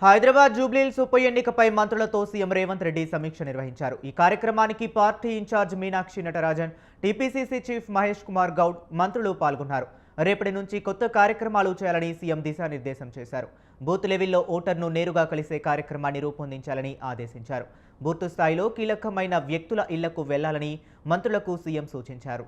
హైదరాబాద్ జూబ్లీహిల్స్ ఉప ఎన్నికపై మంత్రులతో సీఎం రేవంత్ రెడ్డి సమీక్ష నిర్వహించారు. ఈ కార్యక్రమానికి party incharge Meenakshi Natarajan, TPCC chief Mahesh Kumar Goud మంత్రులు పాల్గొన్నారు. రేపటి నుంచి కొత్త కార్యక్రమాలు చేయాలని సీఎం దిశానిర్దేశం చేశారు. బూత్ లెవెల్లో ఓటర్ను నేరుగా కలిసే కార్యక్రమాన్ని రూపొందించాలని ఆదేశించారు. బూత్ స్థాయిలో కీలకమైన వ్యక్తుల ఇళ్లకు వెళ్లాలని మంత్రులకు సీఎం సూచించారు.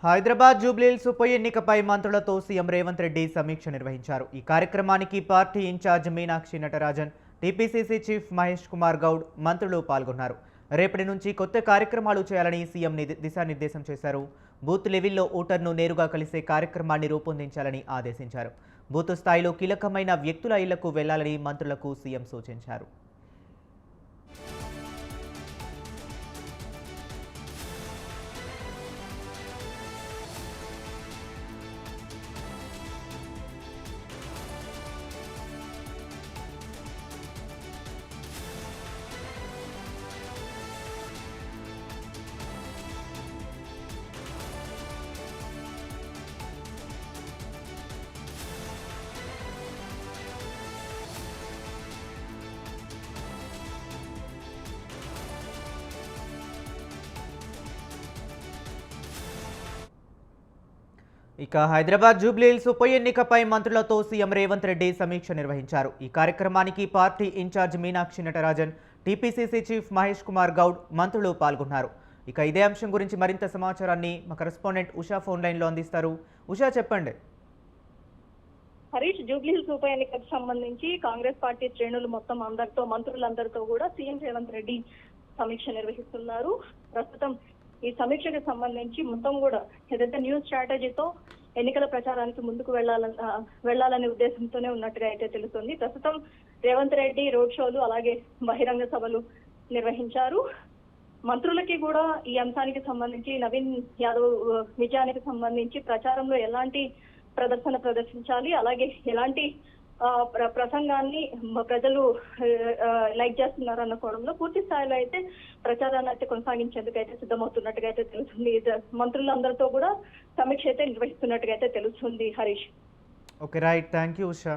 హైదరాబాద్ జూబ్లీహిల్స్ ఉప ఎన్నికపై మంత్రులతో సీఎం రేవంత్ రెడ్డి సమీక్ష నిర్వహించారు. ఈ కార్యక్రమానికి party incharge Meenakshi Natarajan, TPCC chief Mahesh Kumar Goud మంత్రులు పాల్గొన్నారు. రేపటి నుంచి కొత్త కార్యక్రమాలు చేయాలని సీఎం దిశానిర్దేశం చేశారు. బూత్ లెవెల్లో ఓటర్ను నేరుగా కలిసే కార్యక్రమాన్ని రూపొందించాలని ఆదేశించారు. బూత్ స్థాయిలో కీలకమైన వ్యక్తుల ఇళ్లకు వెళ్లాలని మంత్రులకు సీఎం సూచించారు. ఇక హైదరాబాద్ జూబ్లీహిల్స్ ఉప ఎన్నికపై మంత్రులతో సీఎం రేవంత్ రెడ్డి సమీక్ష నిర్వహించారు. ఈ కార్యక్రమానికి party incharge Meenakshi Natarajan, TPCC chief Mahesh Kumar Goud మంత్రులు పాల్గొన్నారు. ఇక ఇదే అంశం గురించి మరింత సమాచారాన్ని మా కరెస్పాండెంట్ ఉషా ఫోన్ లైన్లో అందిస్తారు. ఉషా, చెప్పండి. హరీష్, జూబ్లీహిల్స్ ఉప ఎన్నికకు సంబంధించి కాంగ్రెస్ పార్టీ శ్రేణులు మొత్తం మంత్రులందరితో కూడా సీఎం రేవంత్ రెడ్డి సమీక్ష నిర్వహిస్తున్నారు. ప్రస్తుతం ఈ సమీక్షకు సంబంధించి మొత్తం కూడా ఏదైతే న్యూ స్ట్రాటజీతో ఎన్నికల ప్రచారానికి ముందుకు వెళ్లాలనే ఉద్దేశంతోనే ఉన్నట్టుగా అయితే తెలుస్తుంది. ప్రస్తుతం రేవంత్ రెడ్డి రోడ్ షోలు అలాగే బహిరంగ సభలు నిర్వహించారు. మంత్రులకి కూడా ఈ అంశానికి సంబంధించి నవీన్ యాదవ్ విజయానికి సంబంధించి ప్రచారంలో ఎలాంటి ప్రదర్శించాలి, అలాగే ఎలాంటి ప్రసంగాన్ని ప్రజలు లైక్ చేస్తున్నారు అన్న కోణంలో పూర్తి స్థాయిలో అయితే ప్రచారాన్ని అయితే కొనసాగించేందుకు అయితే సిద్ధమవుతున్నట్టుగా అయితే తెలుస్తుంది. మంత్రులందరితో కూడా సమీక్ష అయితే నిర్వహిస్తున్నట్టుగా అయితే తెలుస్తుంది. Harish. Okay, right. Thank you Usha.